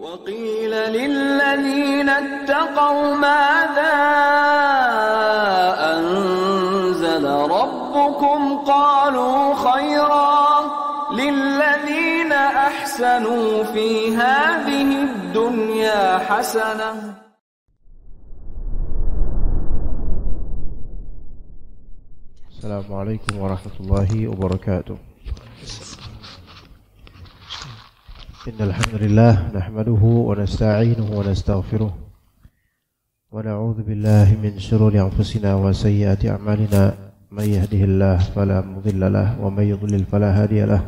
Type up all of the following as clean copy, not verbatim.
وقيل للذين اتقوا ماذا أنزل ربكم قالوا خيرا للذين أحسنوا في هذه الدنيا حسنة. السلام عليكم ورحمة الله وبركاته. إن الحمد لله نحمده ونستعينه ونستغفره ونعوذ بالله من شرور أنفسنا وسيئات أعمالنا من يهده الله فلا مضل له ومن يضلل فلا هادي له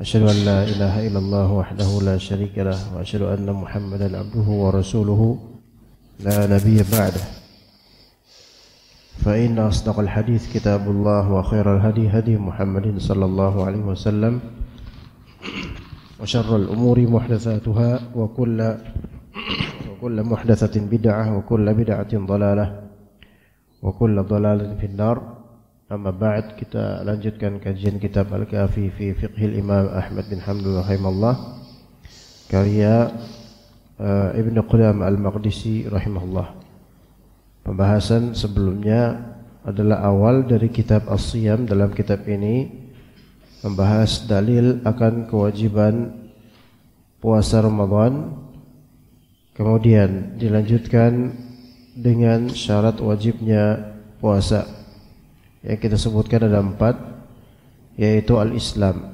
أشهد أن لا إله إلا الله وحده لا شريك له وأشهد أن محمدا عبده ورسوله لا نبي بعده فإن أصدق الحديث كتاب الله وخير الهدي هدي محمد صلى الله عليه وسلم وشر الأمور محدثاتها وكل محدثة بدعة وكل بدعة ضلالة وكل ضلالة في النار. أما بعد, kita lanjutkan kajian kitab Al-Kafi fi Fiqhil Imam Ahmad bin Hanbal rahimahullah, karya Ibn Qudamah Al-Maqdisi rahimahullah. Pembahasan sebelumnya adalah awal dari kitab As-Siyam. Dalam kitab ini membahas dalil akan kewajiban puasa Ramadan, kemudian dilanjutkan dengan syarat wajibnya puasa yang kita sebutkan ada 4, yaitu al-Islam,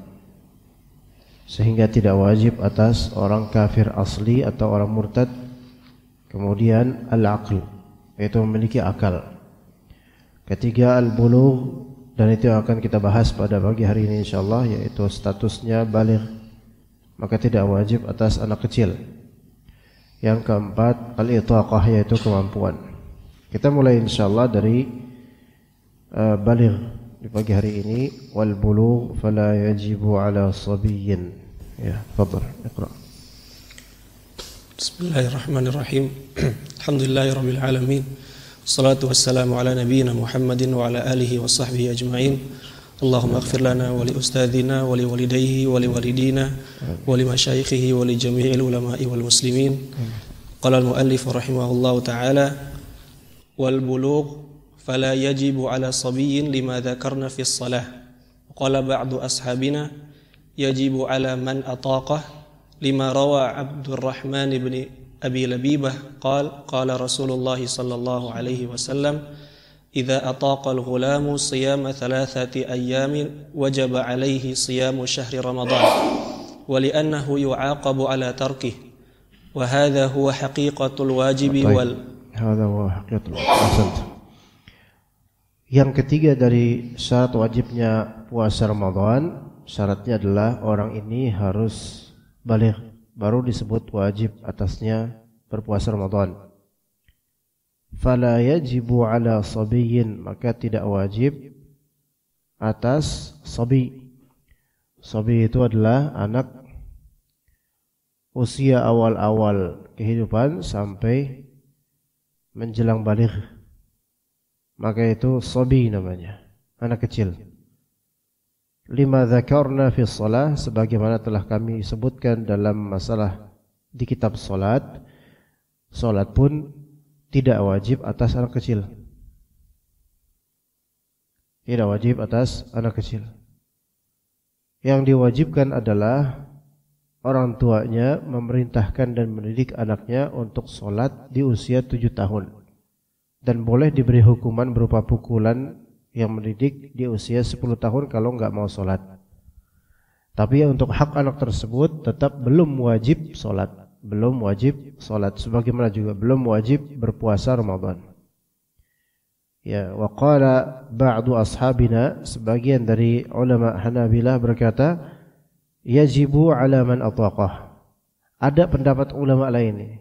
sehingga tidak wajib atas orang kafir asli atau orang murtad. Kemudian al-aql, yaitu memiliki akal. Ketiga al-bulugh, dan itu akan kita bahas pada pagi hari ini insyaallah, yaitu statusnya baligh, maka tidak wajib atas anak kecil. Yang keempat al-itaqah, yaitu kemampuan. Kita mulai insyaallah dari baligh di pagi hari ini. Wal bulugh fala yajibu ala sabiyyin. Ya, tafadhal iqra. Bismillahirrahmanirrahim. Alhamdulillahirabbil alamin. Wassalatu wassalamu ala nabiyyina Muhammadin wa ala alihi wa sahbihi ajma'in. Allahumma ighfir lana wa li ustadzina wa li walidayhi wa li walidina wa li masyaikhihi wa li jami'il ulama'i wal muslimin. Qala al-muallif rahimahullahu ta'ala, wal bulugh fala yajibu ala sabiyyin lima dhakarna fi as-salah. Qala ba'du ashabina yajibu ala man ataqah lima rawa Abdurrahman ibn Abi Labibah qala Rasulullah sallallahu alaihi wasallam, idza ataqa al-ghulamu siyama 3 ayyamin wajaba alaihi siyamu syahri Ramadan wa li'annahu yu'aqabu ala tarkih wa hadha huwa haqiqatul wajibi wal hadha huwa haqiqatul wajib. Yang ketiga dari syarat wajibnya puasa Ramadan, syaratnya adalah orang ini harus baligh, baru disebut wajib atasnya berpuasa Ramadan. Fala yajibu ala sabiyyin, maka tidak wajib atas sabi. Sabi itu adalah anak usia awal-awal kehidupan sampai menjelang baligh, maka itu sabi namanya, anak kecil. Lima dzakarna fi shalah, sebagaimana telah kami sebutkan dalam masalah di kitab salat. Salat pun tidak wajib atas anak kecil. Tidak wajib atas anak kecil. Yang diwajibkan adalah orang tuanya memerintahkan dan mendidik anaknya untuk salat di usia 7 tahun. Dan boleh diberi hukuman berupa pukulan yang mendidik di usia 10 tahun kalau enggak mau sholat. Tapi untuk hak anak tersebut tetap belum wajib sholat. Belum wajib sholat, sebagaimana juga belum wajib berpuasa Ramadan. Ya, wa qala ba'du ashabina, sebagian dari ulama Hanabilah berkata, yajibu ala man ataqah. Ada pendapat ulama lain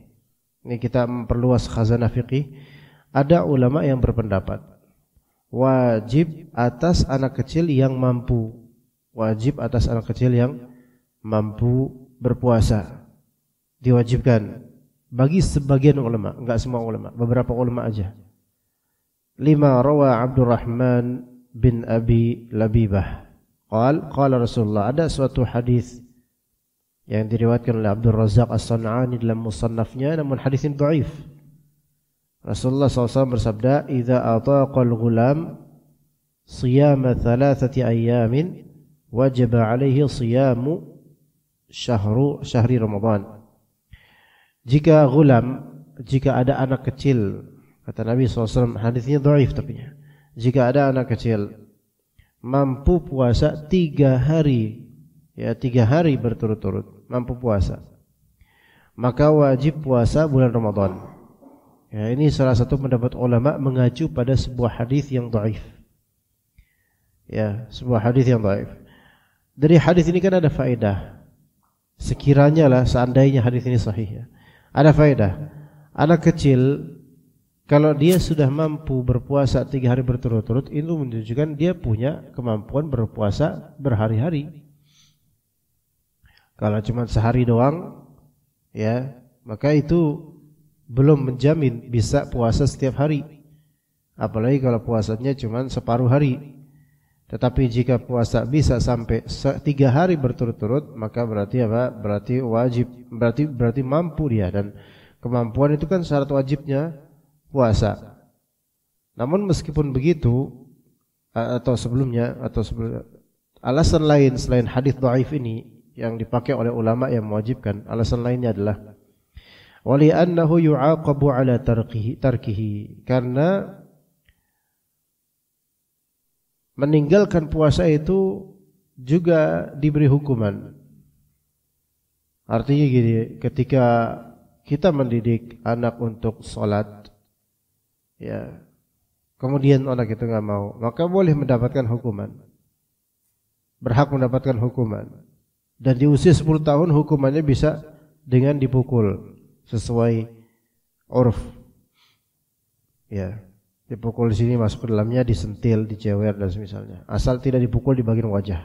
ini kita memperluas khazanah fiqih. Ada ulama yang berpendapat wajib atas anak kecil yang mampu. Wajib atas anak kecil yang mampu berpuasa. Diwajibkan bagi sebagian ulama, enggak semua ulama, beberapa ulama aja. Lima rawa Abdurrahman bin Abi Labibah qala Rasulullah, ada suatu hadis yang diriwayatkan oleh Abdul Razak As-San'ani dalam musannafnya, namun hadis ini dhaif. Rasulullah SAW bersabda, "Idza ataqal ghulam siyama 3 ayyamin wajaba alaihi siyamu syahri Ramadan." Jika ada anak kecil, kata Nabi SAW, hadisnya dhaif tapi jika ada anak kecil mampu puasa 3 hari, ya 3 hari berturut-turut mampu puasa, maka wajib puasa bulan Ramadan. Ya, ini salah satu pendapat ulama mengacu pada sebuah hadis yang dhaif. Ya, sebuah hadis yang dhaif. Dari hadis ini kan ada faedah. Sekiranya lah, seandainya hadis ini sahih, ya, ada faedah. Anak kecil kalau dia sudah mampu berpuasa 3 hari berturut-turut, itu menunjukkan dia punya kemampuan berpuasa berhari-hari. Kalau cuma sehari doang, ya, maka itu belum menjamin bisa puasa setiap hari. Apalagi kalau puasanya cuma separuh hari. Tetapi jika puasa bisa sampai 3 hari berturut-turut, maka berarti apa? Berarti wajib, berarti mampu dia, dan kemampuan itu kan syarat wajibnya puasa. Namun meskipun begitu, alasan lain selain hadis dhaif ini yang dipakai oleh ulama yang mewajibkan, alasan lainnya adalah wali annahu yu'aqabu ala tarkihi, karena meninggalkan puasa itu juga diberi hukuman. Artinya gini, ketika kita mendidik anak untuk sholat, ya, kemudian anak itu nggak mau, maka boleh mendapatkan hukuman, berhak mendapatkan hukuman, dan di usia 10 tahun hukumannya bisa dengan dipukul sesuai urf, ya, dipukul di sini, masuk ke dalamnya, disentil, dicewer dan semisalnya, asal tidak dipukul di bagian wajah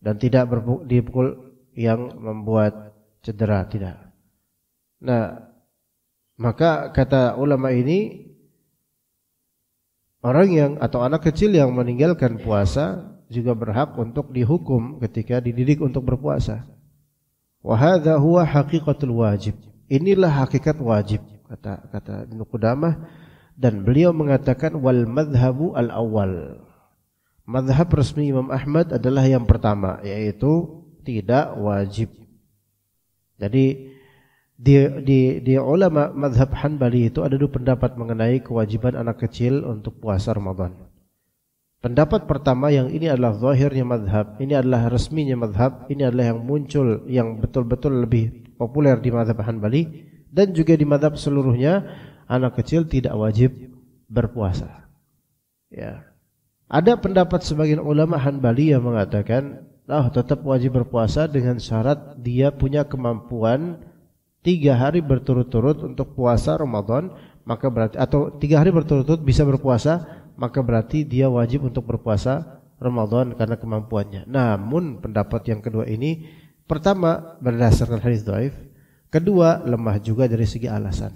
dan tidak dipukul yang membuat cedera, tidak. Nah, maka kata ulama ini, orang yang atau anak kecil yang meninggalkan puasa juga berhak untuk dihukum ketika dididik untuk berpuasa. Wa hadza huwa haqiqatul wajib. Inilah hakikat wajib, kata Ibnu Qudamah, dan beliau mengatakan wal madhhabu al awal. Madhhab resmi Imam Ahmad adalah yang pertama, yaitu tidak wajib. Jadi di ulama madhab Hanbali itu ada 2 pendapat mengenai kewajiban anak kecil untuk puasa Ramadan. Pendapat pertama, yang ini adalah zahirnya madhab, ini adalah resminya madhab, ini adalah yang muncul, yang betul-betul lebih populer di madhab Hanbali, dan juga di madhab seluruhnya, anak kecil tidak wajib berpuasa. Ya. Ada pendapat sebagian ulama Hanbali yang mengatakan, tetap wajib berpuasa dengan syarat dia punya kemampuan 3 hari berturut-turut untuk puasa Ramadan, maka berarti, atau 3 hari berturut-turut bisa berpuasa, maka berarti dia wajib untuk berpuasa Ramadan karena kemampuannya. Namun pendapat yang kedua ini, pertama berdasarkan hadis dhaif, kedua lemah juga dari segi alasan.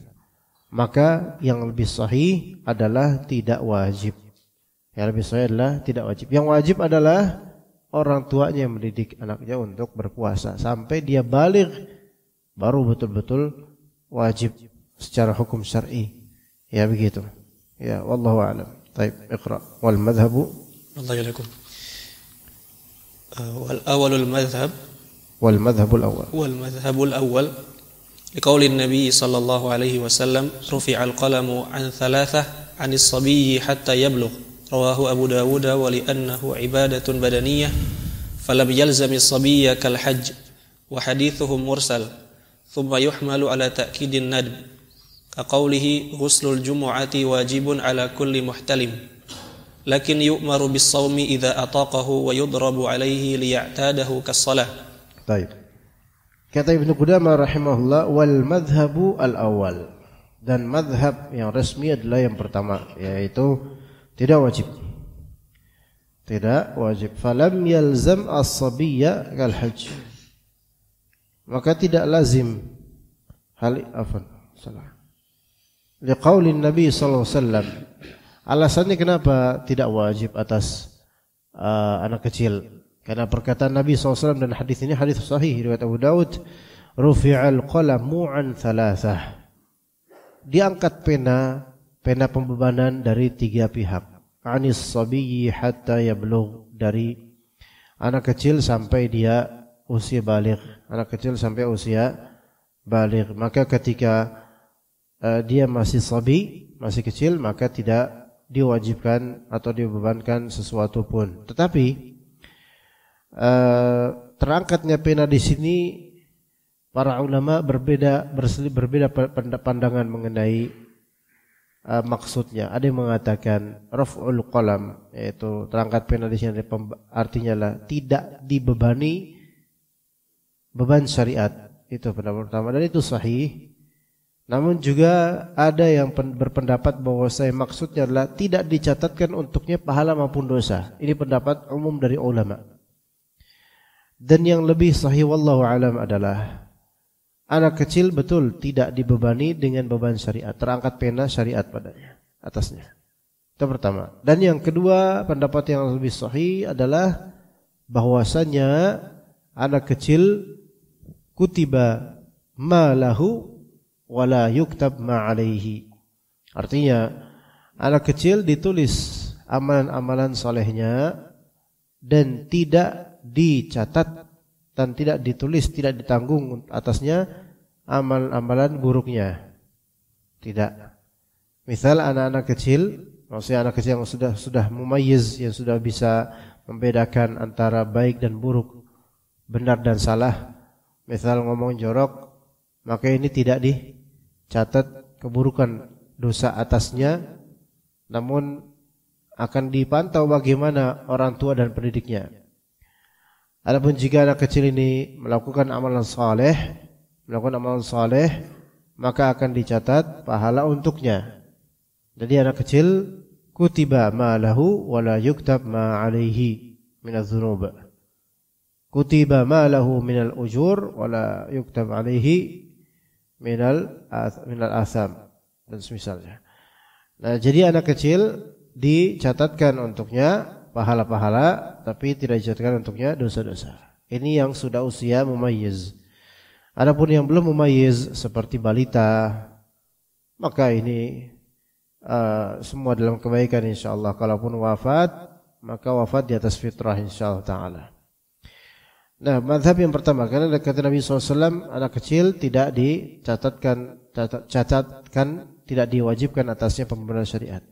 Maka yang lebih sahih adalah tidak wajib. Yang lebih sahih adalah tidak wajib. Yang wajib adalah orang tuanya yang mendidik anaknya untuk berpuasa sampai dia baligh, baru betul-betul wajib secara hukum syar'i. Ya begitu. Ya, wallahu a'lam. Baik, iqra. Wal madhhabu. Allahu wal awwalul madhhab. Wal madhhabul awwal. Wal madhhabul awwal. Liqaulin Nabi sallallahu alaihi wasallam, rufi'al qalamu an 3 'anis sabiyyi hatta yablugh. Rawahu Abu Dawud wa li'annahu ibadatun badaniyah falam yalzamis sabiyya kal hajj wa hadithuhum mursal. Thumma yuhmalu ala ta'kidin nadb. Kaqaulihi ghuslul jumu'ati wajibun ala kulli muhtalim. Lakin yu'maru bis sawmi idza ataqahu wa yudrabu alaihi liya'tadahu kas-shalah. Baik. Kata Ibnu Qudamah rahimahullah, wal madhhabu al awal. Dan madhab yang resmi adalah yang pertama, yaitu tidak wajib. Tidak wajib. Falam yalzam as-sabiyya kal hajj. Maka tidak lazim salah. Liqaulin Nabi sallallahu alaihi wasallam. Alasannya kenapa tidak wajib atas anak kecil? Karena perkataan Nabi SAW dan hadis ini hadis sahih riwayat Abu Daud, rufi'al qalamu an thalathah. Diangkat pena pembebanan dari 3 pihak. Anis sabiyyi hatta yablugh, dari anak kecil sampai dia usia baligh. Anak kecil sampai usia baligh. Maka ketika dia masih sabi, masih kecil, maka tidak diwajibkan atau dibebankan sesuatu pun. Tetapi terangkatnya pena di sini para ulama berbeda pandangan mengenai maksudnya. Ada yang mengatakan raf'ul qalam, yaitu terangkat pena di sini artinya lah tidak dibebani beban syariat. Itu pendapat pertama dan itu sahih. Namun juga ada yang berpendapat bahwa maksudnya adalah tidak dicatatkan untuknya pahala maupun dosa. Ini pendapat umum dari ulama. Dan yang lebih sahih wallahu alam adalah anak kecil betul tidak dibebani dengan beban syariat, terangkat pena syariat padanya, atasnya. Itu pertama. Dan yang kedua, pendapat yang lebih sahih adalah bahwasanya anak kecil kutiba ma lahu wala yuktab ma alaihi. Artinya anak kecil ditulis amalan-amalan solehnya dan tidak dicatat dan tidak ditulis, tidak ditanggung atasnya amalan-amalan buruknya. Tidak. Misal anak-anak kecil, maksudnya anak kecil yang sudah mumayyiz, yang sudah bisa membedakan antara baik dan buruk, benar dan salah. Misal ngomong jorok, maka ini tidak dicatat keburukan dosa atasnya, namun akan dipantau bagaimana orang tua dan pendidiknya. Adapun jika anak kecil ini melakukan amalan saleh, maka akan dicatat pahala untuknya. Jadi anak kecil kutiba ma lahu wala yuktab ma alaihi minadz-dzunub. Kutiba ma lahu minal ujur wala yuktab alaihi minal atham dan semisalnya. Nah, jadi anak kecil dicatatkan untuknya pahala-pahala, tapi tidak dicatatkan untuknya dosa-dosa. Ini yang sudah usia mumayyiz. Adapun yang belum mumayyiz seperti balita, maka ini semua dalam kebaikan insyaallah. Kalaupun wafat, maka wafat di atas fitrah insyaallah taala. Nah, mazhab yang pertama, karena kata Nabi SAW, anak kecil tidak dicatatkan, tidak diwajibkan atasnya pembebanan syariat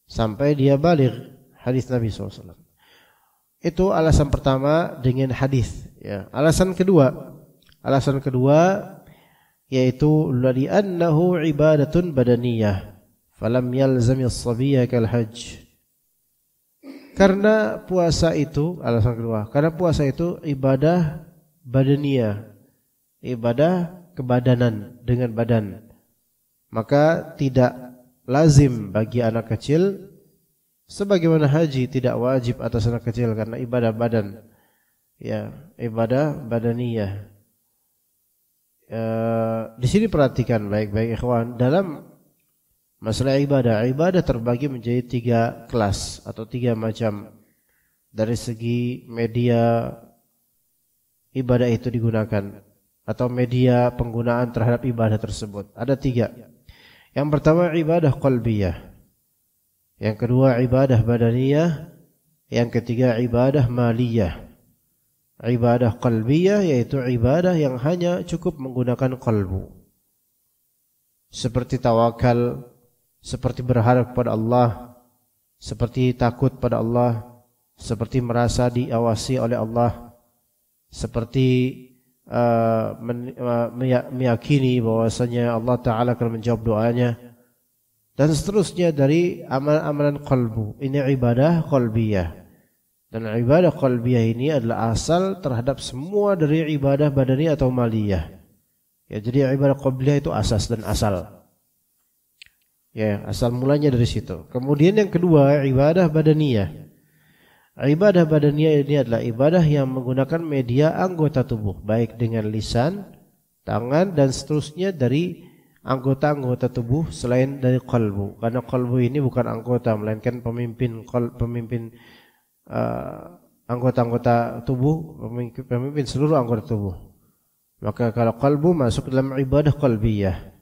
sampai dia baligh. Hadis Nabi SAW. Itu alasan pertama dengan hadis. Ya. Alasan kedua yaitu li'annahu ibadatun badaniyah, falam yalzami as-sabiyya kal hajj. Karena puasa itu, alasan kedua, karena puasa itu ibadah badaniyah, ibadah kebadanan dengan badan. Maka tidak lazim bagi anak kecil, sebagaimana haji tidak wajib atas anak kecil karena ibadah badan, ya, ibadah badaniyah. Di sini perhatikan baik-baik ikhwan, dalam masalah ibadah terbagi menjadi 3 kelas atau 3 macam dari segi media ibadah itu digunakan atau media penggunaan terhadap ibadah tersebut. Ada 3. Yang pertama ibadah qalbiyah. Yang kedua ibadah badaniyah, yang ketiga ibadah maliyah. Ibadah qalbiyah yaitu ibadah yang hanya cukup menggunakan qalbu. Seperti tawakal, seperti berharap kepada Allah, seperti takut pada Allah, seperti merasa diawasi oleh Allah, seperti meyakini bahwasanya Allah Ta'ala akan menjawab doanya, dan seterusnya dari amalan-amalan qalbu. Ini ibadah qalbiyah. Dan ibadah qalbiyah ini adalah asal terhadap semua dari ibadah badani atau maliyah. Ya, jadi ibadah qalbiyah itu asas dan asal. Ya, asal mulanya dari situ. Kemudian yang kedua, ibadah badaniyah. Ibadah badaniyah ini adalah ibadah yang menggunakan media anggota tubuh, baik dengan lisan, tangan, dan seterusnya dari anggota-anggota tubuh selain dari qalbu. Karena qalbu ini bukan anggota, melainkan pemimpin anggota-anggota tubuh, pemimpin seluruh anggota tubuh. Maka kalau qalbu masuk dalam ibadah qalbiyah.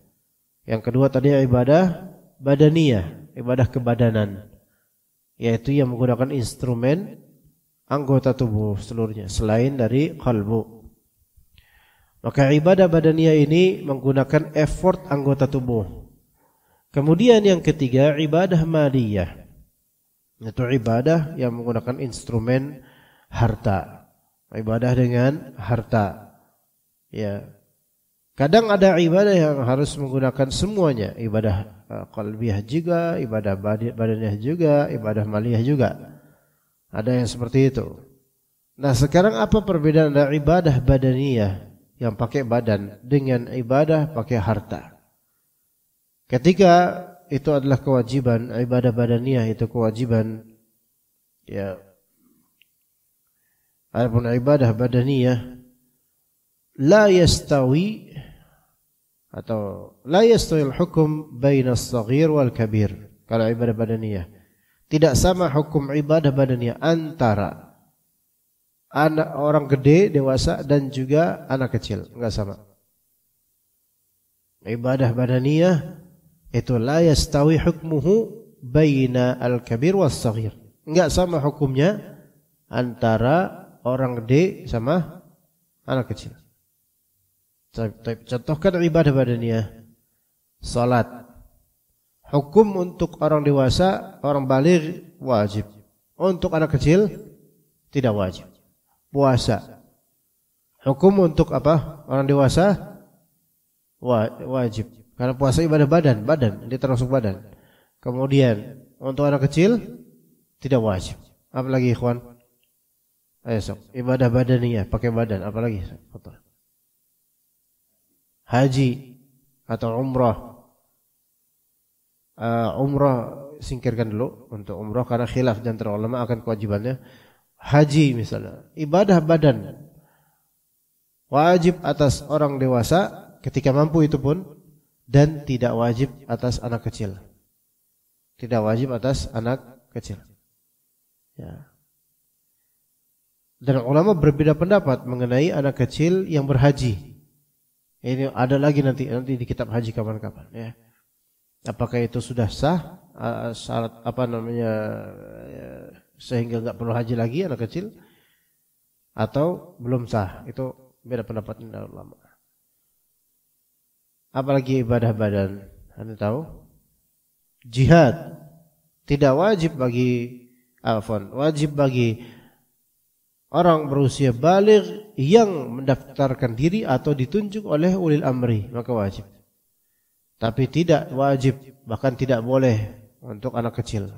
Yang kedua tadi ibadah badaniyah, ibadah kebadanan, yaitu yang menggunakan instrumen anggota tubuh seluruhnya selain dari qalbu. Maka ibadah badaniyah ini menggunakan effort anggota tubuh. Kemudian yang ketiga ibadah maliyah, yaitu ibadah yang menggunakan instrumen harta, ibadah dengan harta. Ya, kadang ada ibadah yang harus menggunakan semuanya, ibadah qalbiyah juga, ibadah badaniyah juga, ibadah maliyah juga. Ada yang seperti itu. Nah, sekarang apa perbedaan antara ibadah badaniyah yang pakai badan dengan ibadah pakai harta? Ketika itu adalah kewajiban, ibadah badaniyah itu kewajiban, ya. Adapun ibadah badaniyah la yastawi atau la yastawi al-hukm baina as-saghir wal kabir. Kalau ibadah badaniyah tidak sama hukum ibadah badaniyah antara anak orang gede dewasa dan juga anak kecil, enggak sama. Ibadah badaniyah itu la yastawi hukmuhu baina al-kabir was-saghir. Enggak sama hukumnya antara orang gede sama anak kecil. Contohkan ibadah badaniyah, salat. Hukum untuk orang dewasa, orang baligh wajib. Untuk anak kecil tidak wajib. Puasa. Hukum untuk apa? Orang dewasa wajib. Karena puasa ibadah badan, dia termasuk badan. Kemudian untuk anak kecil tidak wajib. Apalagi ikhwan? Ayo sok, ibadah badaniyah pakai badan, apalagi? Haji atau umrah. Umrah singkirkan dulu untuk umrah karena khilaf di antara ulama akan kewajibannya. Haji misalnya, ibadah badan wajib atas orang dewasa ketika mampu itu pun, dan tidak wajib atas anak kecil. Tidak wajib atas anak kecil. Ya. Dan ulama berbeda pendapat mengenai anak kecil yang berhaji. Ini ada lagi nanti di kitab haji kapan-kapan, ya. Apakah itu sudah sah syarat sehingga enggak perlu haji lagi anak kecil, atau belum sah? Itu beda pendapat dari ulama. Apalagi ibadah badan, Anda tahu? Jihad tidak wajib bagi orang berusia baligh yang mendaftarkan diri atau ditunjuk oleh ulil amri, maka wajib. Tapi tidak wajib, bahkan tidak boleh untuk anak kecil.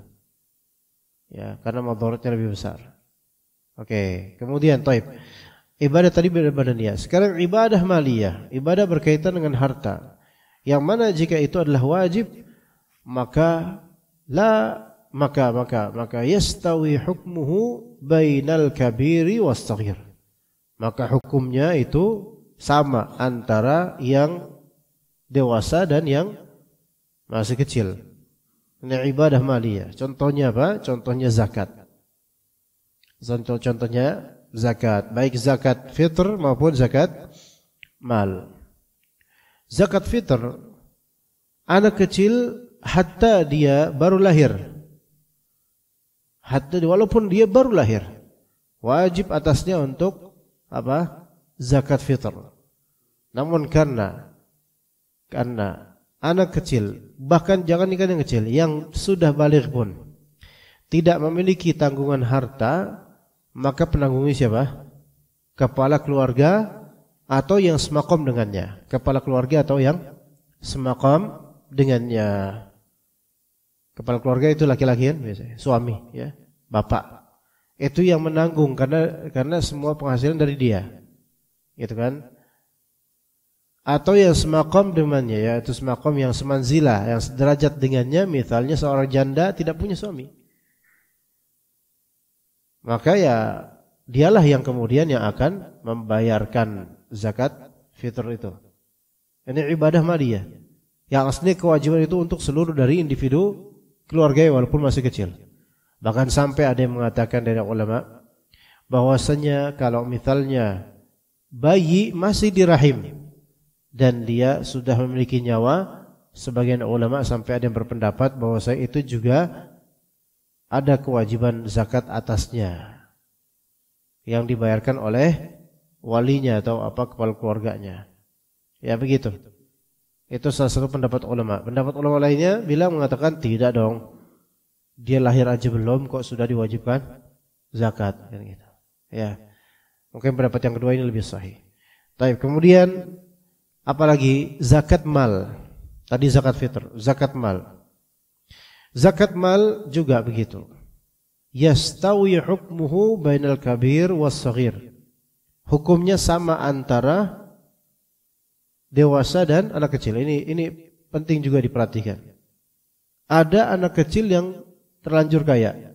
Ya, karena madaratnya lebih besar. Oke, kemudian taib. Ibadah tadi badaniyah. Sekarang ibadah maliyah, ibadah berkaitan dengan harta. Yang mana jika itu adalah wajib, maka yastawi hukmuhu bainal kabiri was-saghir. Maka hukumnya itu sama antara yang dewasa dan yang masih kecil. Ini ibadah maliyah. Contohnya apa? Contohnya zakat. Contohnya zakat, baik zakat fitr maupun zakat mal. Zakat fitr, anak kecil hatta dia baru lahir, walaupun dia baru lahir, wajib atasnya untuk apa? Zakat fitr. Namun karena anak kecil, bahkan jangan ikan yang kecil, yang sudah baligh pun tidak memiliki tanggungan harta, maka penanggungnya siapa? Kepala keluarga atau yang semakom dengannya. Kepala keluarga atau yang semakom dengannya. Kepala keluarga itu laki-laki kan biasanya, suami ya, bapak. Itu yang menanggung karena semua penghasilan dari dia. Gitu kan? Atau yang semakom dengannya, yaitu semakom yang semanzilah, yang sederajat dengannya, misalnya seorang janda tidak punya suami. Maka ya dialah yang kemudian yang akan membayarkan zakat fitr itu. Ini ibadah maliyah. Yang asli kewajiban itu untuk seluruh dari individu keluarga walaupun masih kecil. Bahkan sampai ada yang mengatakan dari ulama, bahwasanya kalau misalnya bayi masih di rahim dan dia sudah memiliki nyawa, sebagian ulama sampai ada yang berpendapat bahwasanya itu juga ada kewajiban zakat atasnya yang dibayarkan oleh walinya atau kepala keluarganya. Ya begitu. Itu salah satu pendapat ulama. Pendapat ulama lainnya bilang mengatakan tidak dong. Dia lahir aja belum kok sudah diwajibkan zakat kan gitu. Ya. Mungkin pendapat yang kedua ini lebih sahih. Baik, kemudian apalagi zakat mal. Tadi zakat fitr, zakat mal. Zakat mal juga begitu. Yastawi hukmuhu bainal kabir was saghir. Hukumnya sama antara dewasa dan anak kecil. Ini penting juga diperhatikan. Ada anak kecil yang terlanjur kaya.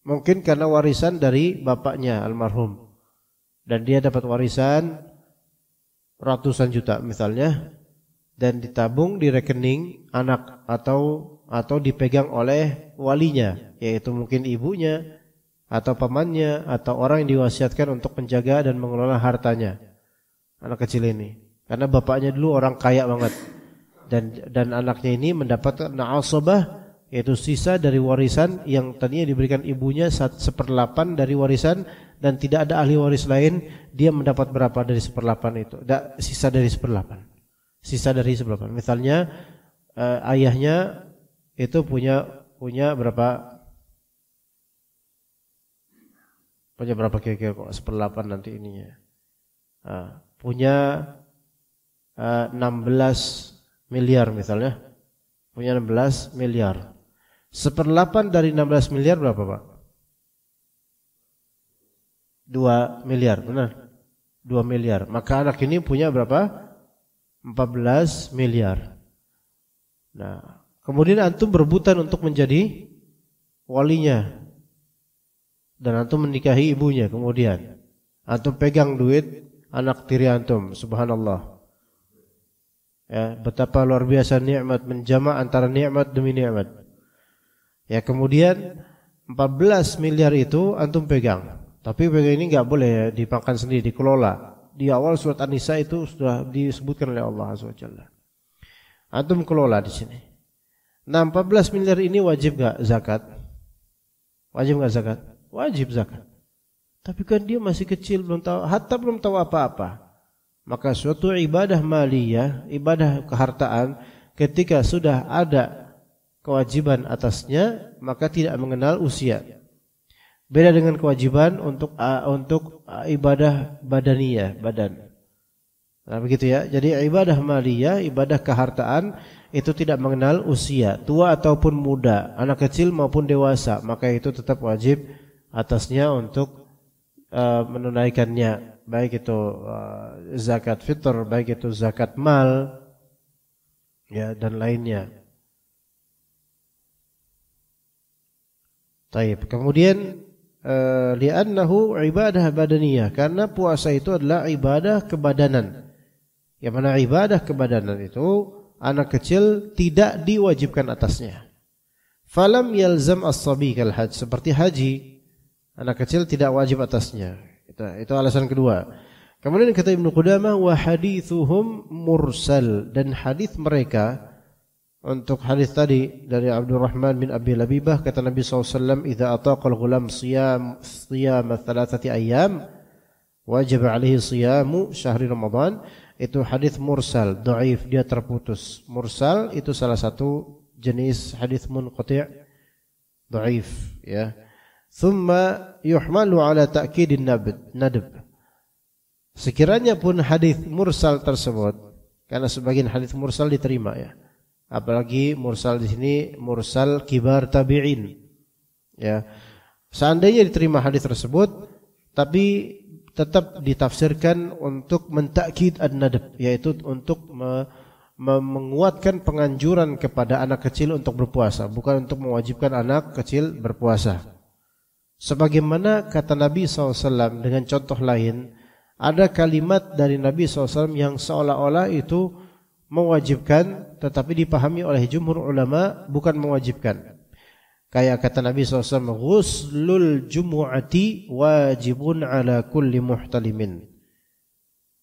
Mungkin karena warisan dari bapaknya almarhum. Dan dia dapat warisan ratusan juta misalnya, dan ditabung di rekening anak atau dipegang oleh walinya, yaitu mungkin ibunya atau pamannya atau orang yang diwasiatkan untuk menjaga dan mengelola hartanya. Anak kecil ini, karena bapaknya dulu orang kaya banget, dan anaknya ini mendapatkan asabah, yaitu sisa dari warisan yang tadinya diberikan ibunya 1/8 dari warisan, dan tidak ada ahli waris lain. Dia mendapat berapa dari 1/8 itu? Sisa dari 1/8. Sisa dari 1/8. Misalnya ayahnya itu punya berapa? Punya berapa kira-kira kok 1/8 nanti ininya? Punya 16 miliar misalnya. Punya 16 miliar. 1/8 dari 16 miliar berapa, Pak? 2 miliar, benar? 2 miliar. Maka anak ini punya berapa? 14 miliar. Nah, kemudian antum berebutan untuk menjadi walinya. Dan antum menikahi ibunya kemudian. Antum pegang duit anak tiri antum, subhanallah. Ya, betapa luar biasa nikmat, menjama antara nikmat demi nikmat. Ya, kemudian 14 miliar itu antum pegang. Tapi pegang ini enggak boleh ya, dimakan sendiri, dikelola. Di awal surat An-Nisa itu sudah disebutkan oleh Allah Azza wa Jalla. Antum kelola di sini. Nah, 14 miliar ini wajib enggak zakat? Wajib enggak zakat? Wajib zakat. Tapi kan dia masih kecil, belum tahu, hatta belum tahu apa-apa. Maka suatu ibadah maliyah, ibadah kehartaan, ketika sudah ada kewajiban atasnya, maka tidak mengenal usia. Beda dengan kewajiban untuk ibadah badaniyah, badan. Nah, begitu ya. Jadi ibadah maliyah, ibadah kehartaan itu tidak mengenal usia, tua ataupun muda, anak kecil maupun dewasa, maka itu tetap wajib atasnya untuk menunaikannya, baik itu zakat fitr, baik itu zakat mal, ya, dan lainnya. Taib. Kemudian li'annahu ibadah badaniyah, karena puasa itu adalah ibadah kebadanan. Yang mana ibadah kebadanan itu anak kecil tidak diwajibkan atasnya. Falam yalzam as-sabi kal hajj, seperti haji. Anak kecil tidak wajib atasnya. Itu alasan kedua. Kemudian kata Ibnu Qudamah, wa hadithuhum mursal, dan hadis mereka, untuk hadis tadi dari Abdurrahman bin Abi Labibah, kata Nabi SAW, idza ataqal ghulam siyam 3 ayyam wajib alaihi siyamu syahri Ramadan. Itu hadis mursal, dhaif, dia terputus. Mursal itu salah satu jenis hadis munqati', dhaif, ya. Thumma yuhmalu ala ta'kidin nadb. Sekiranya pun hadis mursal tersebut, karena sebagian hadis mursal diterima, ya. Apalagi mursal di sini mursal kibar tabi'in. Ya. Seandainya diterima hadis tersebut, tapi tetap ditafsirkan untuk mentakkid an-nadb, yaitu untuk menguatkan penganjuran kepada anak kecil untuk berpuasa, bukan untuk mewajibkan anak kecil berpuasa. Sebagaimana kata Nabi SAW dengan contoh lain, ada kalimat dari Nabi SAW yang seolah-olah itu mewajibkan, tetapi dipahami oleh jumhur ulama bukan mewajibkan. Kayak kata Nabi SAW, ghuslul jumu'ati wajibun ala kulli muhtalimin.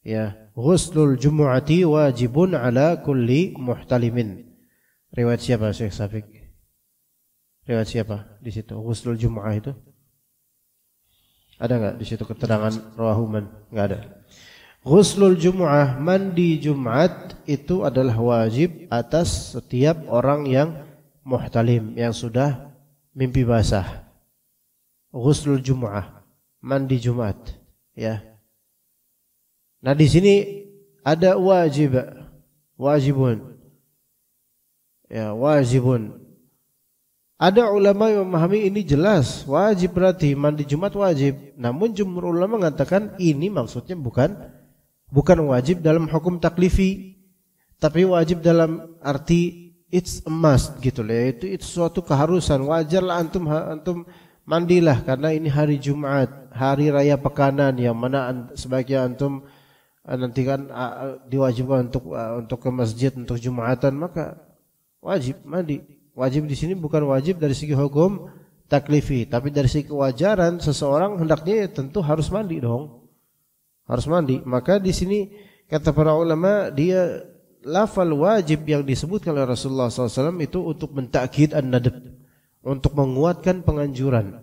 Ya, ghuslul jumu'ati wajibun ala kulli muhtalimin. Riwayat siapa Syekh Syafiq? Riwayat siapa di situ? Ghuslul jumu'ah itu? Ada enggak di situ keterangan rawahuman? Enggak ada. Ghuslul jumu'ah, mandi Jumat itu adalah wajib atas setiap orang yang muhtalim, yang sudah mimpi basah. Ghuslul jumu'ah, mandi Jumat, ya. Nah di sini ada wajibun. Ya, wajibun. Ada ulama yang memahami ini jelas wajib, berarti mandi Jumat wajib. Namun jumhur ulama mengatakan ini maksudnya bukan wajib dalam hukum taklifi, tapi wajib dalam arti it's a must gitu loh, yaitu itu suatu keharusan. Wajarlah antum mandilah karena ini hari Jumat, hari raya pekanan yang mana sebagian antum nanti kan diwajibkan untuk ke masjid untuk Jumatan, maka wajib mandi. Wajib di sini bukan wajib dari segi hukum taklifi, tapi dari segi kewajaran seseorang hendaknya tentu harus mandi dong. Harus mandi. Maka di sini kata para ulama, dia lafal wajib yang disebutkan oleh Rasulullah SAW itu untuk mentakkid an-nadab, untuk menguatkan penganjuran.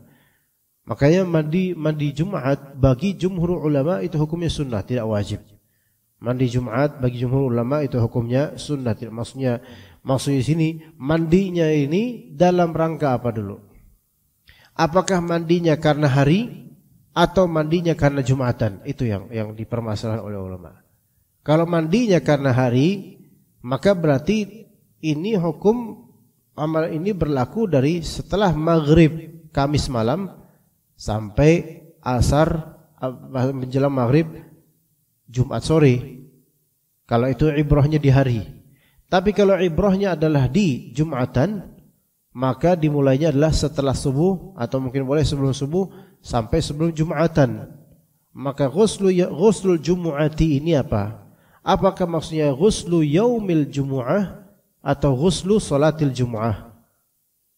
Makanya mandi Jumat bagi jumhur ulama itu hukumnya sunnah, tidak wajib. Mandi Jumat bagi jumhur ulama itu hukumnya sunnah, tidak. Maksudnya sini mandinya ini dalam rangka apa dulu? Apakah mandinya karena hari atau mandinya karena Jumatan? Itu yang dipermasalahkan oleh ulama. Kalau mandinya karena hari, maka berarti ini hukum amal ini berlaku dari setelah maghrib Kamis malam sampai asar menjelang maghrib Jumat sore. Kalau itu ibrahnya di hari. Tapi kalau ibrahnya adalah di Jumatan, maka dimulainya adalah setelah subuh atau mungkin boleh sebelum subuh sampai sebelum Jumatan. Maka ghuslul jumu'ati ini apa? Apakah maksudnya ghuslu yaumil jumu'ah atau ghuslu salatil jumu'ah?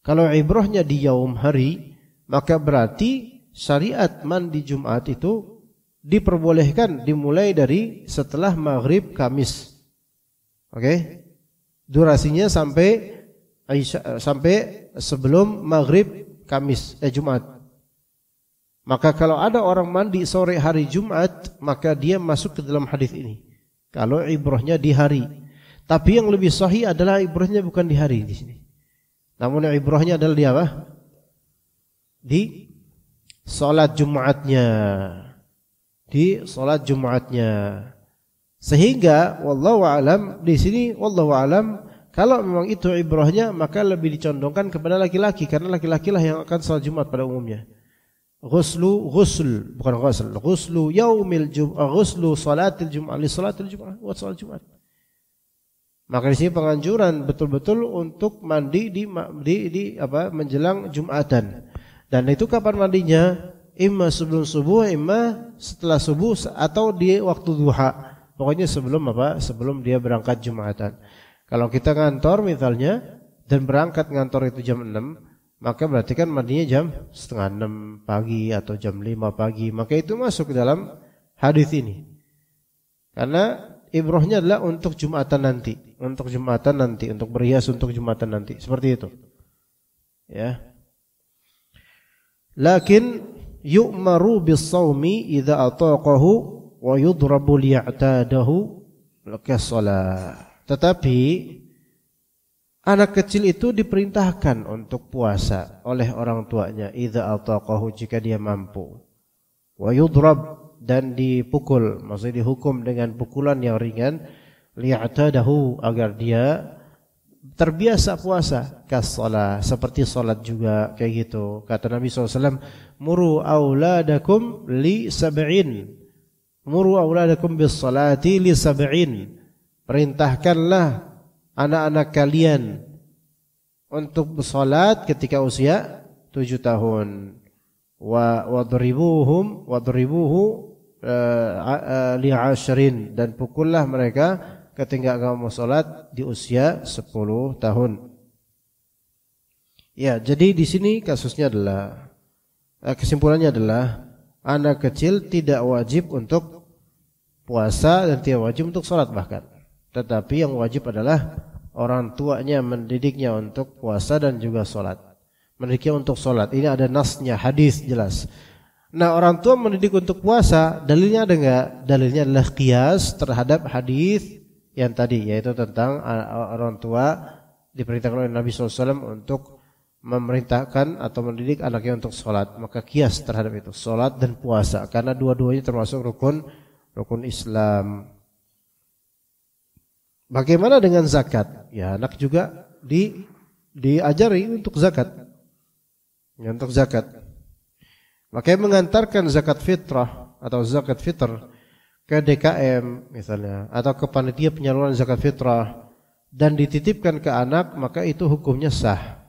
Kalau ibrahnya di yaum hari, maka berarti syariat mandi Jumat itu diperbolehkan dimulai dari setelah maghrib Kamis. Oke? Durasinya sampai sebelum maghrib Kamis Jumat. Maka kalau ada orang mandi sore hari Jumat, maka dia masuk ke dalam hadis ini. Kalau ibrahnya di hari. Tapi yang lebih sahih adalah ibrahnya bukan di hari di sini. Namun ibrahnya adalah di apa? Di salat Jumatnya. Di salat Jumatnya. Sehingga wallahu alam di sini wallahu alam, kalau memang itu ibrahnya maka lebih dicondongkan kepada laki-laki, karena laki-laki lah yang akan salat Jumat pada umumnya. Ghuslu yaumil jum'ah, ghuslu salatil jum'ah li salatil jum'ah wa salat Jumat. Maka di sini penganjuran betul-betul untuk mandi di menjelang Jumatan. Dan itu kapan mandinya? Imma sebelum subuh, imma setelah subuh atau di waktu duha. Pokoknya sebelum dia berangkat Jumatan. Kalau kita ngantor misalnya dan berangkat ngantor itu jam 6, maka berarti kan mandinya jam 5:30 pagi atau jam 5 pagi. Maka itu masuk ke dalam hadis ini. Karena ibrahnya adalah untuk Jumatan nanti, untuk berhias untuk Jumatan nanti. Seperti itu. Ya. Lakin yu'maru bis-shaumi idza ataqahu wa yudrabu liya'tadahu lakasalah. Tetapi anak kecil itu diperintahkan untuk puasa oleh orang tuanya idza ataqahu, jika dia mampu. Wa yudrab, dan dipukul, maksudnya dihukum dengan pukulan yang ringan, liya'tadahu, agar dia terbiasa puasa. Kasalah, seperti salat juga kayak gitu. Kata Nabi SAW, muru auladakum li sab'in. Muru auladakum bis salati li sab'in. Perintahkanlah anak-anak kalian untuk bersalat ketika usia 7 tahun. Wadribuhu li 'ashrin, dan pukullah mereka ketika kamu salat di usia 10 tahun. Ya, jadi di sini kasusnya adalah kesimpulannya adalah anak kecil tidak wajib untuk puasa dan tidak wajib untuk sholat bahkan. Tetapi yang wajib adalah orang tuanya mendidiknya untuk puasa dan juga sholat. Mendidiknya untuk sholat. Ini ada nasnya, hadis jelas. Nah, orang tua mendidik untuk puasa, dalilnya ada enggak? Dalilnya adalah qiyas terhadap hadis yang tadi, yaitu tentang orang tua diperintahkan oleh Nabi SAW untuk memerintahkan atau mendidik anaknya untuk sholat. Maka qiyas terhadap itu, sholat dan puasa, karena dua-duanya termasuk rukun Islam. Bagaimana dengan zakat? Ya, anak juga diajari untuk zakat. Ya, untuk zakat. Makanya mengantarkan zakat fitrah atau zakat fitr ke DKM misalnya atau ke panitia penyaluran zakat fitrah dan dititipkan ke anak, maka itu hukumnya sah.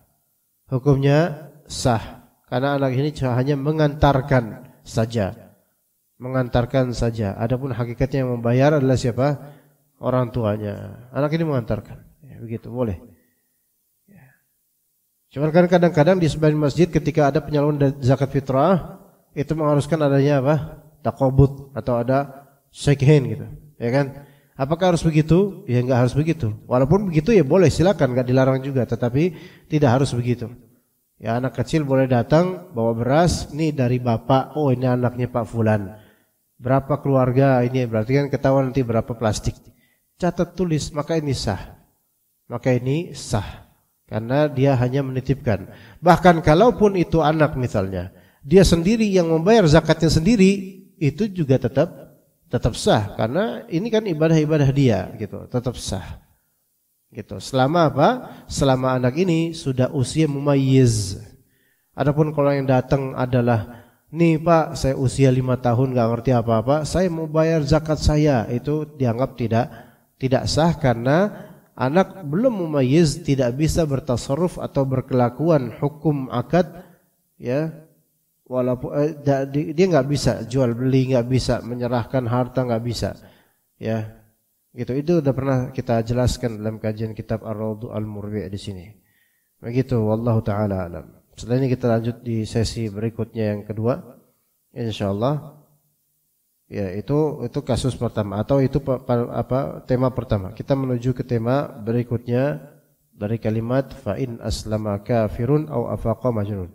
Hukumnya sah karena anak ini hanya mengantarkan saja. Mengantarkan saja. Adapun hakikatnya yang membayar adalah siapa? Orang tuanya. Anak ini mengantarkan. Ya, begitu boleh. Ya. Cuma kan kadang-kadang di sebagian masjid ketika ada penyaluran zakat fitrah itu mengharuskan adanya apa? Taqabud atau ada shake hand gitu, ya kan? Apakah harus begitu? Ya enggak harus begitu. Walaupun begitu ya boleh, silakan, enggak dilarang juga, tetapi tidak harus begitu. Ya, anak kecil boleh datang bawa beras, ini dari bapak, oh ini anaknya Pak Fulan. Berapa keluarga ini, berarti kan ketahuan nanti berapa plastik. Catat tulis, maka ini sah. Maka ini sah. Karena dia hanya menitipkan. Bahkan kalaupun itu anak misalnya, dia sendiri yang membayar zakatnya sendiri, itu juga tetap sah. Karena ini kan ibadah-ibadah dia gitu, tetap sah. Gitu. Selama apa? Selama anak ini sudah usia mumayyiz. Adapun kalau yang datang adalah, nih Pak, saya usia 5 tahun gak ngerti apa-apa, saya mau bayar zakat saya, itu dianggap tidak sah karena anak belum mumayyiz, tidak bisa bertasarruf atau berkelakuan hukum akad, ya. Walaupun dia nggak bisa jual beli, nggak bisa menyerahkan harta, nggak bisa, ya. Gitu, itu udah pernah kita jelaskan dalam kajian kitab Ar-Rawdu Al-Murbi' di sini. Begitu, wallahu taala alam. Setelah ini kita lanjut di sesi berikutnya yang kedua, insyaallah. Ya, itu kasus pertama atau itu tema pertama. Kita menuju ke tema berikutnya dari kalimat fa in aslama kafirun au afaqa majnun.